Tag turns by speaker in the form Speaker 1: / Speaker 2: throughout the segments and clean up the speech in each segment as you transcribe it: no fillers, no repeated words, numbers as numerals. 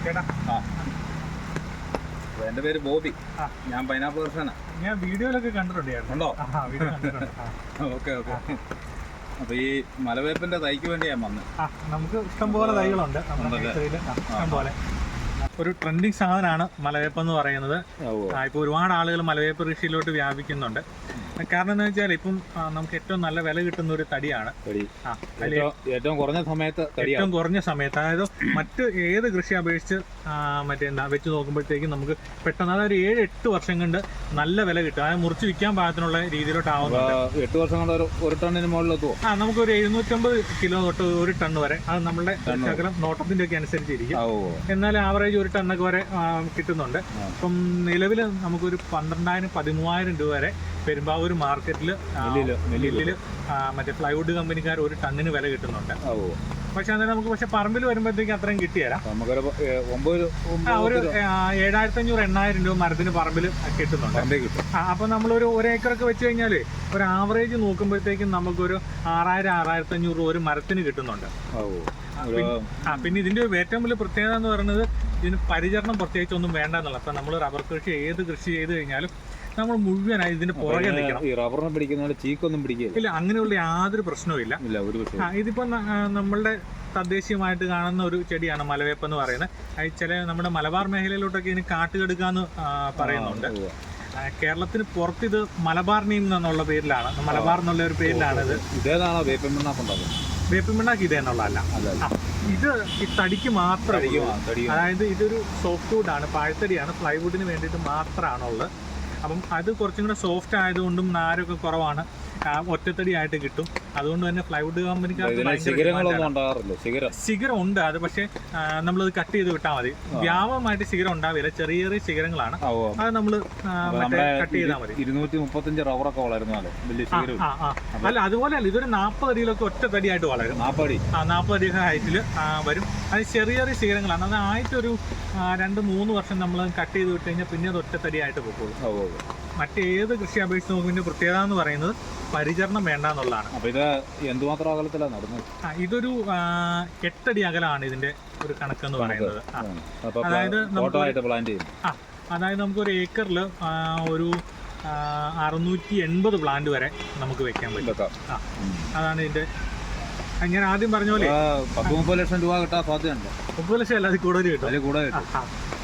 Speaker 1: ചേട്ടാ
Speaker 2: എൻ്റെ പേര് ബോബി. ഞാൻ പൈനാപ്പിൾ കർഷകനാണ്.
Speaker 1: ഞാൻ വീഡിയോയിലൊക്കെ കണ്ടിട്ടുണ്ട്.
Speaker 2: ഉണ്ടോ?
Speaker 1: വീഡിയോ കണ്ടിട്ടുണ്ട്.
Speaker 2: ഓക്കെ. അപ്പൊ ഈ മലവേപ്പിന്റെ തൈക്ക് വേണ്ടി ഞാൻ വന്നത്.
Speaker 1: നമുക്ക് ഇഷ്ടംപോലെ തൈകളുണ്ട് ഇഷ്ടംപോലെ. ഒരു ട്രെൻഡിങ് സാധനമാണ് മലവേപ്പ് എന്ന് പറയുന്നത്. ഇപ്പൊ ഒരുപാട് ആളുകൾ മലവേപ്പ് കൃഷിയിലോട്ട് വ്യാപിക്കുന്നുണ്ട്. കാരണം എന്താ വെച്ചാൽ ഇപ്പം നമുക്ക് ഏറ്റവും നല്ല വില കിട്ടുന്ന ഒരു തടിയാണ്.
Speaker 2: ഏറ്റവും കുറഞ്ഞ സമയത്ത്
Speaker 1: അതായത് മറ്റ് ഏത് കൃഷി അപേക്ഷിച്ച് വെച്ച് നോക്കുമ്പോഴത്തേക്കും നമുക്ക് പെട്ടെന്ന് അതായത് 7-8 വർഷം കൊണ്ട് നല്ല വില കിട്ടും. അതായത് മുറിച്ച് വിൽക്കാൻ പാകത്തിനുള്ള രീതിയിലോട്ടാവുന്നുണ്ട്.
Speaker 2: 8 വർഷം കൊണ്ട് ഒരു ടണ്ണിന് മുകളിലെത്തുമോ?
Speaker 1: നമുക്കൊരു 750 കിലോ തൊട്ട് 1 ടൺ വരെ. അത് നമ്മളുടെ ശകലം നോട്ടത്തിന്റെ ഒക്കെ അനുസരിച്ചിരിക്കും. എന്നാൽ ആവറേജ് 1 ടണ്ണൊക്കെ വരെ കിട്ടുന്നുണ്ട്. ഇപ്പം നിലവിൽ നമുക്കൊരു 12,000-13,000 രൂപ വരെ പെരുമ്പാവൂർ മാർക്കറ്റിൽ നെല്ലില് മറ്റേ പ്ലൈവുഡ് കമ്പനിക്കാർ 1 ടണ്ണിന് വില കിട്ടുന്നുണ്ട്. പക്ഷെ അന്നേരം നമുക്ക് പറമ്പിൽ വരുമ്പോഴത്തേക്ക് അത്രയും കിട്ടിയല്ല. ഒരു 7,500-8,000 രൂപ മരത്തിന് പറമ്പിൽ കിട്ടുന്നുണ്ട്. അപ്പൊ നമ്മളൊരു 1 ഏക്കറൊക്കെ വെച്ച് കഴിഞ്ഞാല് ഒരു ആവറേജ് നോക്കുമ്പോഴത്തേക്കും നമുക്കൊരു 6,000-6,500 രൂപ ഒരു മരത്തിന് കിട്ടുന്നുണ്ട്. പിന്നെ ഇതിന്റെ ഏറ്റവും വലിയ പ്രത്യേകത എന്ന് പറയുന്നത് ഇതിന് പരിചരണം പ്രത്യേകിച്ച് ഒന്നും വേണ്ട എന്നുള്ളത്. അപ്പൊ നമ്മൾ റബ്ബർ കൃഷി ഏത് കൃഷി ചെയ്ത് കഴിഞ്ഞാലും നമ്മൾ മുഴുവനായി ഇതിന്റെ പുറകെ നിൽക്കണം.
Speaker 2: റബ്ബറിനെ പിടിക്കുന്ന ചീക്കൊന്നും പിടിക്കില്ല.
Speaker 1: ഇല്ല, അങ്ങനെയുള്ള യാതൊരു പ്രശ്നവും ഇല്ല. ഇതിപ്പോ നമ്മളുടെ തദ്ദേശീയമായിട്ട് കാണുന്ന ഒരു ചെടിയാണ് മലവേപ്പ് എന്ന് പറയുന്നത്. ചില നമ്മുടെ മലബാർ മേഖലയിലോട്ടൊക്കെ ഇതിന് കാട്ടുകെടുക്കാന്ന് പറയുന്നുണ്ട്. കേരളത്തിന് പുറത്ത് ഇത് മലബാർ നീം എന്നുള്ള പേരിലാണ്, മലബാർ എന്നുള്ള ഒരു പേരിലാണ് ഇത്. വേപ്പിൻ പിണ്ണാക്ക് ഇതേ എന്നുള്ളതല്ല, ഇത് ഈ തടിക്ക് മാത്രം. അതായത് ഇതൊരു സോഫ്റ്റ് വുഡാണ്, പാഴ്ത്തടിയാണ്, പ്ലൈവുഡിന് വേണ്ടിയിട്ട് മാത്രമാണുള്ളത്. അപ്പം അത് കുറച്ചും കൂടെ സോഫ്റ്റ് ആയതുകൊണ്ടും നാരൊക്കെ കുറവാണ്, ഒറ്റത്തടിയായിട്ട് കിട്ടും. അതുകൊണ്ട് തന്നെ പ്ലൈവുഡ് കമ്പനിക്കാർക്ക് ശിഖരം ഉണ്ട്. അത് പക്ഷേ നമ്മളത് കട്ട് ചെയ്ത് വിട്ടാൽ മതി. വ്യാപകമായിട്ട് ശിഖരം ഉണ്ടാവില്ല, ചെറിയ ചെറിയ ശിഖരങ്ങളാണ്. അത് നമ്മൾ കട്ട് ചെയ്താൽ മതി.
Speaker 2: 235 റബ്ബറൊക്കെ വളരുന്ന
Speaker 1: അല്ല, അതുപോലെ അല്ല, ഇതൊരു 40 അടിയിലൊക്കെ ഒറ്റ തടിയായിട്ട് വളരും. 40 അടി ഹൈറ്റിൽ വരും. അത് ചെറിയ ചെറിയ ശിഖരങ്ങളാണ്. അത് ആയിട്ട് ഒരു 2-3 വർഷം നമ്മൾ കട്ട് ചെയ്ത് വിട്ട് കഴിഞ്ഞാൽ പിന്നെ അത് ഒറ്റ തടിയായിട്ട് പോകുള്ളൂ. മറ്റേത് കൃഷി അപേക്ഷിച്ച് നോക്കുന്നതിന്റെ പ്രത്യേകത എന്ന് പറയുന്നത് പരിചരണം വേണ്ട എന്നുള്ളതാണ്.
Speaker 2: എന്തുമാത്രം അകലത്തിലാണ് നടന്നത്?
Speaker 1: ഇതൊരു 8 അടി അകലമാണ് ഇതിന്റെ ഒരു കണക്കെന്ന് പറയുന്നത്. അതായത് നമുക്കൊരു ഏക്കറിൽ ഒരു 680 പ്ലാന്റ് വരെ നമുക്ക് വെക്കാൻ പറ്റും. അതാണ് ഇതിന്റെ. ഞാൻ ആദ്യം പറഞ്ഞ പോലെ
Speaker 2: 30 ലക്ഷം രൂപ കിട്ടാൻ സാധ്യതയുണ്ട്.
Speaker 1: 30 ലക്ഷം അല്ല, അത് കൂടുതൽ കിട്ടും.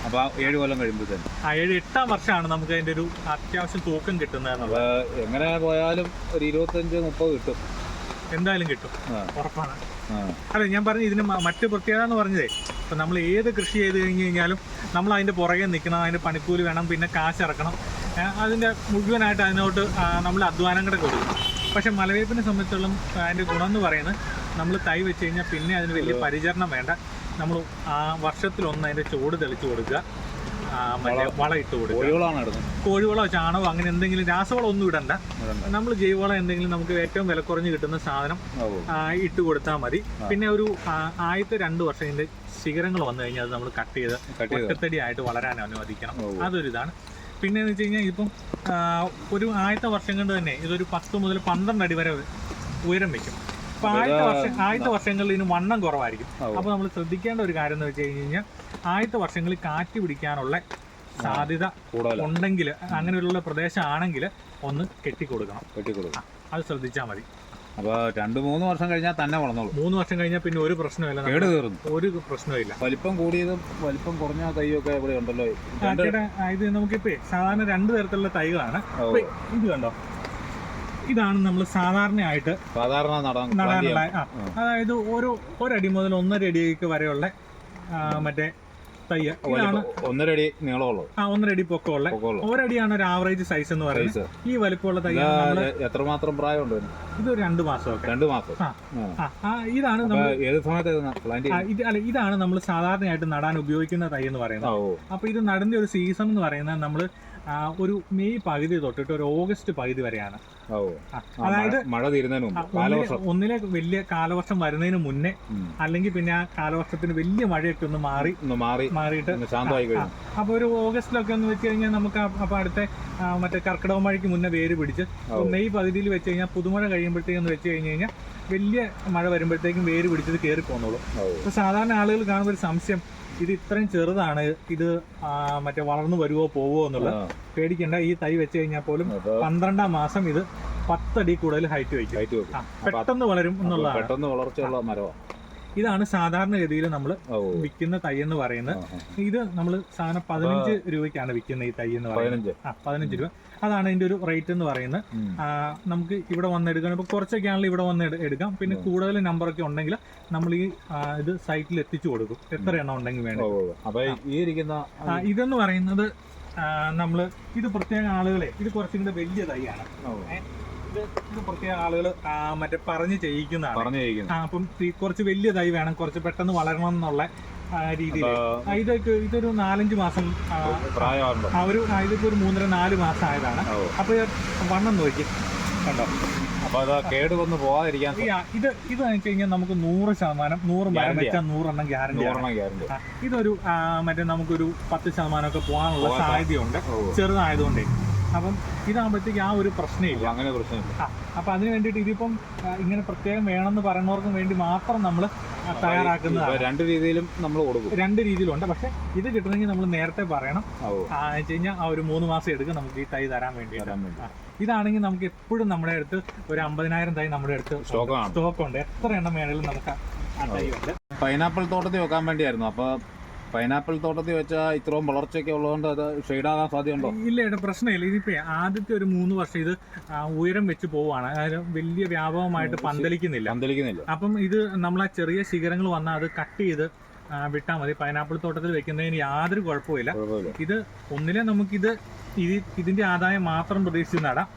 Speaker 2: അപ്പൊ 7 കൊല്ലം കഴിയുമ്പോഴത്തേന്
Speaker 1: 7-8 വർഷമാണ് നമുക്ക് അതിന്റെ ഒരു അത്യാവശ്യം തൂക്കം കിട്ടുന്നത്.
Speaker 2: എങ്ങനെ പോയാലും ഒരു 25-30 കിട്ടും,
Speaker 1: എന്തായാലും കിട്ടും, ഉറപ്പാണ്. അല്ല, ഞാൻ പറഞ്ഞു ഇതിന് മറ്റു പ്രത്യേകത എന്ന് പറഞ്ഞതേ, ഇപ്പൊ നമ്മൾ ഏത് കൃഷി ചെയ്ത് കഴിഞ്ഞ് കഴിഞ്ഞാലും നമ്മൾ അതിന്റെ പുറകെ നിൽക്കണം, അതിന്റെ പണിക്കൂലി വേണം, പിന്നെ കാശ് ഇറക്കണം, അതിന്റെ മുഴുവനായിട്ട് അതിനോട്ട് നമ്മൾ അധ്വാനം കൂടെ കൊടുക്കും. പക്ഷെ മലവേപ്പിനെ സംബന്ധിച്ചോളം അതിന്റെ ഗുണം എന്ന് പറയുന്നത് നമ്മൾ തൈ വെച്ച് കഴിഞ്ഞാൽ പിന്നെ അതിന് വലിയ പരിചരണം വേണ്ട. നമ്മൾ വർഷത്തിലൊന്ന് അതിന്റെ ചോട് തെളിച്ചു കൊടുക്കുക, മറ്റേ വളം ഇട്ട് കൊടുക്കുക. കോഴിവളമോ ചാണകമോ അങ്ങനെ എന്തെങ്കിലും രാസവളം ഒന്നും ഇടണ്ട. നമ്മൾ ജൈവവളം എന്തെങ്കിലും നമുക്ക് ഏറ്റവും വില കുറഞ്ഞ് കിട്ടുന്ന സാധനം ഇട്ട് കൊടുത്താൽ മതി. പിന്നെ ഒരു ആദ്യത്തെ 2 വർഷം ഇതിന്റെ ശിഖരങ്ങൾ വന്നു കഴിഞ്ഞാൽ അത് നമ്മൾ കട്ട് ചെയ്ത് ഒറ്റത്തടിയായിട്ട് വളരാൻ അനുവദിക്കണം. അതൊരു ഇതാണ്. പിന്നെ എന്ന് വെച്ച് കഴിഞ്ഞാൽ ഇപ്പം ഒരു ആദ്യത്തെ വർഷം കൊണ്ട് തന്നെ ഇതൊരു 10 മുതൽ 12 അടി വരെ ഉയരം വെക്കും. അപ്പൊ ആദ്യത്തെ വർഷങ്ങളിൽ ഇതിന് വണ്ണം കുറവായിരിക്കും. അപ്പൊ നമ്മൾ ശ്രദ്ധിക്കേണ്ട ഒരു കാര്യം എന്ന് വെച്ച് കഴിഞ്ഞാൽ ആദ്യത്തെ വർഷങ്ങളിൽ കാറ്റ് പിടിക്കാനുള്ള സാധ്യത ഉണ്ടെങ്കിൽ, അങ്ങനെയുള്ള പ്രദേശമാണെങ്കിൽ ഒന്ന് കെട്ടിക്കൊടുക്കണം. അത് ശ്രദ്ധിച്ചാൽ മതി.
Speaker 2: അപ്പൊ 2-3 വർഷം കഴിഞ്ഞാൽ തന്നെ വളർന്നോളൂ.
Speaker 1: 3 വർഷം കഴിഞ്ഞാൽ പിന്നെ ഒരു പ്രശ്നമില്ല, ഒരു പ്രശ്നമില്ല.
Speaker 2: വലിപ്പം കൂടിയതും വലിപ്പം കുറഞ്ഞ തൈയൊക്കെ ഇവിടെ ഉണ്ടല്ലോ.
Speaker 1: ഇത് നമുക്കിപ്പോ സാധാരണ 2 തരത്തിലുള്ള തൈകളാണ്. ഇത് കണ്ടോ, ഇതാണ് നമ്മൾ സാധാരണ നടാനുള്ള. അതായത് 1 അടി മുതൽ 1.5 അടിക്ക് വരെയുള്ള മറ്റേ തയ്യ.
Speaker 2: 1.5 അടി നീളമുള്ളത്,
Speaker 1: 1.5 അടി പൊക്കമുള്ള 1 അടിയാണ് ഒരു ആവറേജ് സൈസ് എന്ന് പറയുന്നത്. ഈ വലിപ്പമുള്ള തയ്യ
Speaker 2: എത്രമാത്രം പ്രായമുണ്ട്?
Speaker 1: ഇതൊരു 2 മാസമൊക്കെ.
Speaker 2: 2 മാസം.
Speaker 1: ഇതാണ്
Speaker 2: ഏത്
Speaker 1: ഇതാണ് നമ്മൾ സാധാരണയായിട്ട് നടാൻ ഉപയോഗിക്കുന്ന തൈ എന്ന് പറയുന്നത്. അപ്പൊ ഇത് നടുന്ന ഒരു സീസൺ എന്ന് പറയുന്നത് നമ്മൾ ഒരു മെയ് പകുതി തൊട്ടിട്ട് ഒരു ഓഗസ്റ്റ് പകുതി വരെയാണ്.
Speaker 2: അതായത് മഴ തീരുന്നതിന് മുമ്പ്,
Speaker 1: ഒന്നിലെ വലിയ കാലവർഷം വരുന്നതിന് മുന്നേ, അല്ലെങ്കിൽ പിന്നെ ആ കാലവർഷത്തിന് വലിയ മഴയൊക്കെ ഒന്ന് മാറിയിട്ട് അപ്പൊ ഒരു ഓഗസ്റ്റിലൊക്കെ ഒന്ന് വെച്ച് കഴിഞ്ഞാൽ നമുക്ക് അപ്പൊ അടുത്ത മറ്റേ കർക്കിടക മഴയ്ക്ക് മുന്നേ വേര് പിടിച്ച് മെയ് പകുതിയിൽ വെച്ച് കഴിഞ്ഞാൽ പുതുമഴ കഴിയുമ്പോഴത്തേക്കൊന്ന് വെച്ച് കഴിഞ്ഞാൽ വലിയ മഴ വരുമ്പോഴത്തേക്കും വേര് പിടിച്ചത് കയറി പോന്നോളൂ. അപ്പൊ സാധാരണ ആളുകൾ കാണുമ്പോൾ ഒരു സംശയം, ഇത് ഇത്രയും ചെറുതാണ്, ഇത് മറ്റേ വളർന്നു വരുവോ പോവോ എന്നുള്ളത് പേടിക്കേണ്ട. ഈ തൈ വെച്ച് കഴിഞ്ഞാൽ പോലും 12-ാം മാസം ഇത് 10 അടി കൂടുതൽ ഹൈറ്റ് വയ്ക്കും. പെട്ടെന്ന് വളരും എന്നുള്ളതാണ്.
Speaker 2: പെട്ടെന്ന് വളർച്ചയുള്ള മരമാണ്.
Speaker 1: ഇതാണ് സാധാരണഗതിയിൽ നമ്മൾ വിൽക്കുന്ന തൈ എന്ന് പറയുന്നത്. ഇത് നമ്മൾ സാധനം 15 രൂപയ്ക്കാണ് വിൽക്കുന്നത് ഈ തൈ എന്ന് പറയുന്നത്. 15 രൂപ. അതാണ് ഇതിന്റെ ഒരു റേറ്റ് എന്ന് പറയുന്നത്. നമുക്ക് ഇവിടെ വന്ന് എടുക്കണം. ഇപ്പൊ കുറച്ചൊക്കെ ആണെങ്കിൽ ഇവിടെ വന്ന് എടുക്കാം. പിന്നെ കൂടുതൽ നമ്പറൊക്കെ ഉണ്ടെങ്കിൽ നമ്മൾ ഈ ഇത് സൈറ്റിൽ എത്തിച്ചു കൊടുക്കും, എത്ര എണ്ണം ഉണ്ടെങ്കിൽ വേണം. ഇതെന്ന് പറയുന്നത് നമ്മള് ഇത് പ്രത്യേക ആളുകളെ, ഇത് കുറച്ചും കൂടെ വലിയ തൈയാണ്. ഇത് പ്രത്യേക ആളുകൾ മറ്റേ പറഞ്ഞ് ചെയ്യിക്കുന്നതാണ്. അപ്പം കുറച്ച് വലിയ തൈ വേണം, കുറച്ച് പെട്ടെന്ന് വളരണം എന്നുള്ള രീതിയിൽ ഇതൊരു 4-5 മാസം ഇതിപ്പോ ഒരു 3-4 മാസം ആയതാണ്. അപ്പൊ വണ്ണം നോക്കി കണ്ടോ.
Speaker 2: അപ്പൊ അത് കേടുവന്ന് പോകാതിരിക്കാൻ
Speaker 1: ഇത് വെച്ച് കഴിഞ്ഞാൽ നമുക്ക് 100% 100 മരം വെച്ചാൽ 100 എണ്ണം ഗ്യാരണ്ടി. ഇതൊരു മറ്റേ നമുക്കൊരു 10% ഒക്കെ പോകാനുള്ള സാധ്യതയുണ്ട് ചെറുതായതുകൊണ്ടേ. അപ്പം ഇതാകുമ്പോഴത്തേക്ക് ആ ഒരു പ്രശ്നമില്ല.
Speaker 2: അങ്ങനെ പ്രശ്നമില്ല.
Speaker 1: അപ്പൊ അതിന് വേണ്ടിയിട്ട് ഇതിപ്പം ഇങ്ങനെ പ്രത്യേകം വേണമെന്ന് പറയുന്നവർക്കും വേണ്ടി മാത്രം നമ്മൾ തയ്യാറാക്കുന്നതാണ്.
Speaker 2: 2 രീതിയിലും നമ്മൾ കൊടുക്കും.
Speaker 1: 2 രീതിയിലുണ്ട്. പക്ഷെ ഇത് കിട്ടണമെങ്കിൽ നമ്മൾ നേരത്തെ പറയണം. വെച്ച് കഴിഞ്ഞാൽ ആ ഒരു 3 മാസം എടുക്കും നമുക്ക് ഈ തൈ തരാൻ വേണ്ടിയിട്ട്. ഇതാണെങ്കിൽ നമുക്ക് എപ്പോഴും നമ്മുടെ അടുത്ത് ഒരു 50,000 തൈ നമ്മുടെ അടുത്ത് സ്റ്റോക്ക് ഉണ്ട്. എത്ര എണ്ണം വേണമെങ്കിലും നമുക്ക് ആ തൈ ഉണ്ട്.
Speaker 2: പൈനാപ്പിൾ തോട്ടത്തിൽ വെക്കാൻ വേണ്ടിയായിരുന്നു. അപ്പൊ പൈനാപ്പിൾ തോട്ടത്തിൽ വെച്ചാൽ ഇത്രയും വളർച്ചയൊക്കെ ഉള്ളതുകൊണ്ട് അത് ഷെയ്ഡാകാൻ സാധ്യതയുണ്ടോ?
Speaker 1: ഇല്ല, പ്രശ്നമില്ല. ഇതിപ്പോ ആദ്യത്തെ ഒരു 3 വർഷം ഇത് ഉയരം വെച്ച് പോവാണ്. അതായത് വലിയ വ്യാപകമായിട്ട് പന്തലിക്കുന്നില്ല. അപ്പം ഇത് നമ്മളാ ചെറിയ ശിഖരങ്ങൾ വന്നാൽ അത് കട്ട് ചെയ്ത് വിട്ടാൽ മതി. പൈനാപ്പിൾ തോട്ടത്തിൽ വെക്കുന്നതിന് യാതൊരു കുഴപ്പമില്ല. ഇത് ഒന്നിലെ നമുക്കിത് ഇതിന്റെ ആദായം മാത്രം പ്രതീക്ഷിച്ച് നടാം,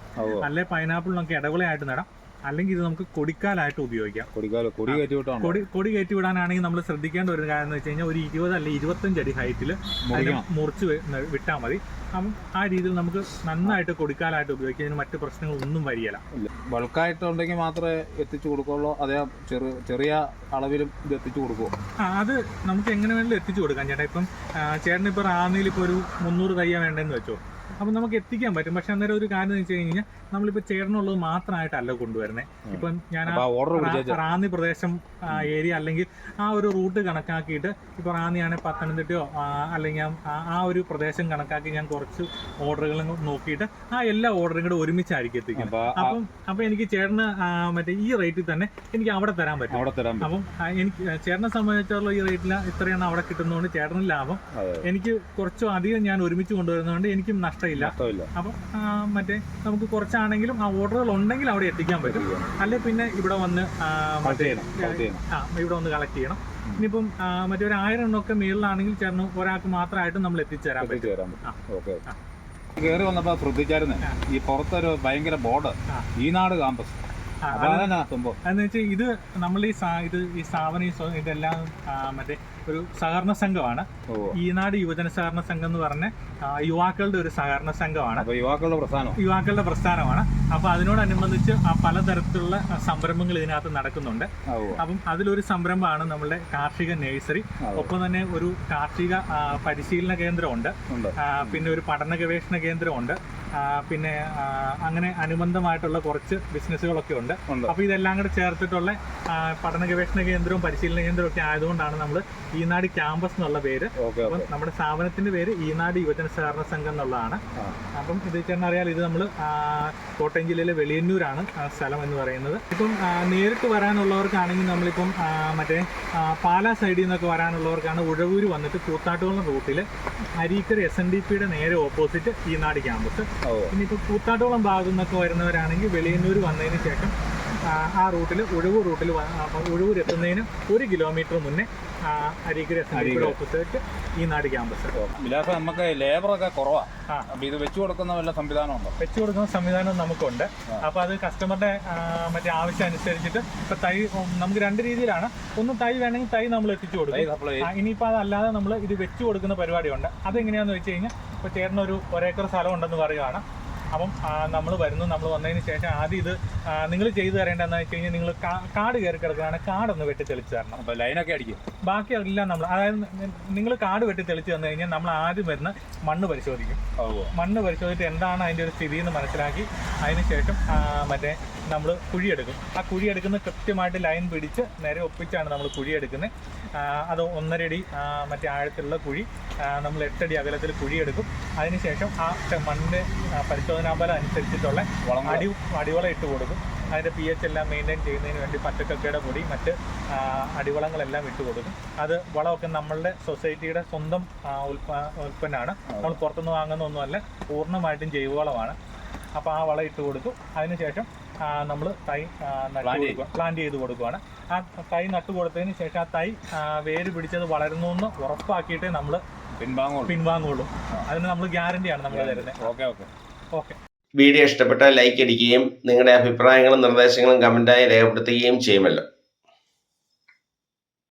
Speaker 1: അല്ലെ പൈനാപ്പിളിനൊക്കെ ഇടവിളയായിട്ട് നടാം, അല്ലെങ്കിൽ ഇത് നമുക്ക് കൊടിക്കാലായിട്ട് ഉപയോഗിക്കാം. കൊടി കയറ്റി വിടാനാണെങ്കിൽ നമ്മൾ ശ്രദ്ധിക്കേണ്ട ഒരു കാര്യം എന്ന് വെച്ച് കഴിഞ്ഞാൽ ഒരു 20 അല്ലെങ്കിൽ 25 അടി ഹൈറ്റിൽ മുറിച്ച് വിട്ടാൽ മതി. അപ്പം ആ രീതിയിൽ നമുക്ക് നന്നായിട്ട് കൊടിക്കാലായിട്ട് ഉപയോഗിക്കാം. ഇതിന് മറ്റു പ്രശ്നങ്ങളൊന്നും വരികയില്ല.
Speaker 2: ബൾക്കായിട്ടുണ്ടെങ്കിൽ മാത്രമേ എത്തിച്ചു കൊടുക്കുള്ളൂ, അതേ ചെറിയ അളവിലും ഇത് എത്തിച്ചു കൊടുക്കുമോ?
Speaker 1: അത് നമുക്ക് എങ്ങനെ വേണമെങ്കിലും എത്തിച്ചു കൊടുക്കാം ചേട്ടാ. ഇപ്പം ചേട്ടനിപ്പോൾ റാന്നിയിൽ ഇപ്പോൾ ഒരു 300 തയ്യ വേണ്ടതെന്ന് വെച്ചോ, അപ്പം നമുക്ക് എത്തിക്കാൻ പറ്റും. പക്ഷെ അന്നേരം ഒരു കാര്യം എന്ന് വെച്ച് കഴിഞ്ഞാൽ നമ്മളിപ്പോൾ ചേട്ടനുള്ളത് മാത്രമായിട്ടല്ല കൊണ്ടുവരുന്നത്. ഇപ്പം ഞാൻ റാന്നി പ്രദേശം ഏരിയ അല്ലെങ്കിൽ ആ ഒരു റൂട്ട് കണക്കാക്കിയിട്ട് ഇപ്പോൾ റാന്നിയാണെങ്കിൽ പത്തനംതിട്ടയോ അല്ലെങ്കിൽ ആ ഒരു പ്രദേശം കണക്കാക്കി ഞാൻ കുറച്ച് ഓർഡറുകൾ നോക്കിയിട്ട് ആ എല്ലാ ഓർഡറും കൂടെ ഒരുമിച്ചായിരിക്കും എത്തിക്കും. അപ്പം എനിക്ക് ചേട്ടന് മറ്റേ ഈ റേറ്റിൽ തന്നെ എനിക്ക് അവിടെ തരാൻ പറ്റും. അപ്പം എനിക്ക് ചേട്ടനെ സംബന്ധിച്ചുള്ള ഈ റേറ്റിൽ ഇത്രയാണ് അവിടെ കിട്ടുന്നതുകൊണ്ട് ചേട്ടന് ലാഭം. എനിക്ക് കുറച്ചും അധികം ഞാൻ ഒരുമിച്ച് കൊണ്ടുവരുന്നതുകൊണ്ട് എനിക്കും നഷ്ടമില്ല. അപ്പം മറ്റേ നമുക്ക് കുറച്ചാണെങ്കിലും ആ ഓർഡറുകൾ ഉണ്ടെങ്കിൽ അവിടെ എത്തിക്കാൻ പറ്റും. അല്ലെ പിന്നെ ഇവിടെ വന്ന് ഇവിടെ വന്ന് കളക്ട് ചെയ്യണം. ഇനിയിപ്പം മറ്റേ ഒരു 1000 എണ്ണമൊക്കെ മേളിലാണെങ്കിൽ ചേർന്ന് ഒരാൾക്ക് മാത്രമായിട്ട് നമ്മൾ എത്തിച്ചേരാൻ പറ്റും.
Speaker 2: കയറി വന്നപ്പോ ശ്രദ്ധിച്ചായിരുന്നു ഈ പുറത്തൊരു ഭയങ്കര ബോർഡ്, ഈനാട് ക്യാമ്പസ്.
Speaker 1: എന്ന് വെച്ചാൽ ഇത് നമ്മൾ ഈ സ്ഥാപനം ഇതെല്ലാം മറ്റേ ഒരു സഹകരണ സംഘമാണ്. ഈനാട് യുവജന സഹകരണ സംഘം എന്ന് പറഞ്ഞ യുവാക്കളുടെ ഒരു സഹകരണ സംഘമാണ്, യുവാക്കളുടെ പ്രസ്ഥാനമാണ്. അപ്പൊ അതിനോടനുബന്ധിച്ച് പലതരത്തിലുള്ള സംരംഭങ്ങൾ ഇതിനകത്ത് നടക്കുന്നുണ്ട്. അപ്പം അതിലൊരു സംരംഭമാണ് നമ്മളുടെ കാർഷിക നഴ്സറി. ഒപ്പം തന്നെ ഒരു കാർഷിക പരിശീലന കേന്ദ്രമുണ്ട്, പിന്നെ ഒരു പഠന ഗവേഷണ കേന്ദ്രമുണ്ട്, പിന്നെ അങ്ങനെ അനുബന്ധമായിട്ടുള്ള കുറച്ച് ബിസിനസ്സുകളൊക്കെ ഉണ്ട്. അപ്പൊ ഇതെല്ലാം കൂടെ ചേർത്തിട്ടുള്ള പഠന ഗവേഷണ കേന്ദ്രവും പരിശീലന കേന്ദ്രവും ഒക്കെ ആയതുകൊണ്ടാണ് നമ്മൾ ഈനാട് ക്യാമ്പസ് എന്നുള്ള പേര്. അപ്പം നമ്മുടെ സ്ഥാപനത്തിന്റെ പേര് ഈനാട് യുവജന സഹകരണ സംഘം എന്നുള്ളതാണ്. അപ്പം ഇത് ചേട്ടൻ അറിയാൽ, ഇത് നമ്മൾ കോട്ടയം ജില്ലയിലെ വെളിയന്നൂരാണ് സ്ഥലം എന്ന് പറയുന്നത്. ഇപ്പം നേരിട്ട് വരാനുള്ളവർക്കാണെങ്കിൽ നമ്മളിപ്പം മറ്റേ പാലാ സൈഡിൽ നിന്നൊക്കെ വരാനുള്ളവർക്കാണ് ഉഴവൂര് വന്നിട്ട് കൂത്താട്ടുകുളം റൂട്ടിൽ അരീക്കര SNDPയുടെ നേരെ ഓപ്പോസിറ്റ് ഈനാട് ക്യാമ്പസ്. ഇനിയിപ്പോൾ കൂത്താട്ടുകുളം ഭാഗത്തു നിന്നൊക്കെ വരുന്നവരാണെങ്കിൽ വെളിയന്നൂർ വന്നതിന് ശേഷം ആ റൂട്ടിൽ ഉഴവൂർ എത്തുന്നതിന് 1 കിലോമീറ്റർ മുന്നേ അരീക്കര SNDPയുടെ ഓപ്പോസിറ്റ് ഈനാട് ക്യാമ്പസ്.
Speaker 2: നമുക്ക് ലേബറൊക്കെ കുറവാണ്. ഇത് വെച്ചു കൊടുക്കുന്ന വല്ല സംവിധാനമുണ്ടോ?
Speaker 1: വെച്ചു കൊടുക്കുന്ന സംവിധാനം നമുക്കുണ്ട്. അപ്പോൾ അത് കസ്റ്റമറുടെ മറ്റേ ആവശ്യം അനുസരിച്ചിട്ട് ഇപ്പൊ തൈ നമുക്ക് 2 രീതിയിലാണ്. ഒന്ന് തൈ വേണമെങ്കിൽ തൈ നമ്മൾ എത്തിച്ചു കൊടുക്കും. ഇനിയിപ്പോൾ അതല്ലാതെ നമ്മൾ ഇത് വെച്ചു കൊടുക്കുന്ന പരിപാടിയുണ്ട്. അതെങ്ങനെയാണെന്ന് വെച്ച് കഴിഞ്ഞാൽ ഇപ്പോൾ ചേട്ടനൊരു 1 ഏക്കർ സ്ഥലം ഉണ്ടെന്ന് പറയുകയാണ്. അപ്പം നമ്മൾ വരുന്നു. നമ്മൾ വന്നതിന് ശേഷം ആദ്യം ഇത് നിങ്ങൾ ചെയ്തു തരേണ്ടതെന്ന് വെച്ച് കഴിഞ്ഞാൽ നിങ്ങൾ കാട് കയറി കിടക്കുകയാണ്, കാടൊന്ന് വെട്ടി തെളിച്ച് തരണം.
Speaker 2: അപ്പോൾ ലൈനൊക്കെ അടിക്കും.
Speaker 1: ബാക്കിയെല്ലാം നമ്മൾ, അതായത് നിങ്ങൾ കാട് വെട്ടി തെളിച്ച് തന്നു കഴിഞ്ഞാൽ നമ്മൾ ആദ്യം വരുന്ന മണ്ണ് പരിശോധിക്കും. മണ്ണ് പരിശോധിച്ചിട്ട് എന്താണ് അതിൻ്റെ ഒരു സ്ഥിതി എന്ന് മനസ്സിലാക്കി അതിന് ശേഷം മറ്റേ നമ്മൾ കുഴിയെടുക്കും. ആ കുഴിയെടുക്കുന്ന കൃത്യമായിട്ട് ലൈൻ പിടിച്ച് നേരെ ഒപ്പിച്ചാണ് നമ്മൾ കുഴിയെടുക്കുന്നത്. അത് 1.5 അടി മറ്റേ ആഴത്തിലുള്ള കുഴി, നമ്മൾ 8 അടി അകലത്തിൽ കുഴിയെടുക്കും. അതിനുശേഷം ആ മണ്ണിൻ്റെ പരിശോധനാ ഫലം അനുസരിച്ചിട്ടുള്ള അടിവളം ഇട്ട് കൊടുക്കും. അതിൻ്റെ pH എല്ലാം മെയിൻറ്റെയിൻ ചെയ്യുന്നതിന് വേണ്ടി പച്ചക്കക്കയുടെ പൊടി, മറ്റ് അടിവളങ്ങളെല്ലാം ഇട്ട് കൊടുക്കും. അത് വളമൊക്കെ നമ്മളുടെ സൊസൈറ്റിയുടെ സ്വന്തം ഉൽപ്പന്നമാണ്, നമ്മൾ പുറത്തുനിന്ന് വാങ്ങുന്ന ഒന്നുമല്ല, പൂർണ്ണമായിട്ടും ജൈവവളമാണ്. അപ്പോൾ ആ വളം ഇട്ട് കൊടുക്കും. അതിനുശേഷം നമ്മൾ തൈ പ്ലാന്റ് ചെയ്ത് കൊടുക്കുകയാണ്. ആ തൈ നട്ടു കൊടുത്തതിന് ശേഷം ആ തൈ വേര് പിടിച്ചത് വളരുന്നു എന്ന് ഉറപ്പാക്കിയിട്ടേ നമ്മൾ പിൻവാങ്ങുള്ളൂ. അതിന് നമ്മൾ ഗ്യാരണ്ടിയാണ് നമ്മൾ തരുന്നത്. ഓക്കെ.
Speaker 3: വീഡിയോ ഇഷ്ടപ്പെട്ടാൽ ലൈക്ക് അടിക്കുകയും നിങ്ങളുടെ അഭിപ്രായങ്ങളും നിർദ്ദേശങ്ങളും കമൻറ്റായി രേഖപ്പെടുത്തുകയും ചെയ്യുമല്ലോ.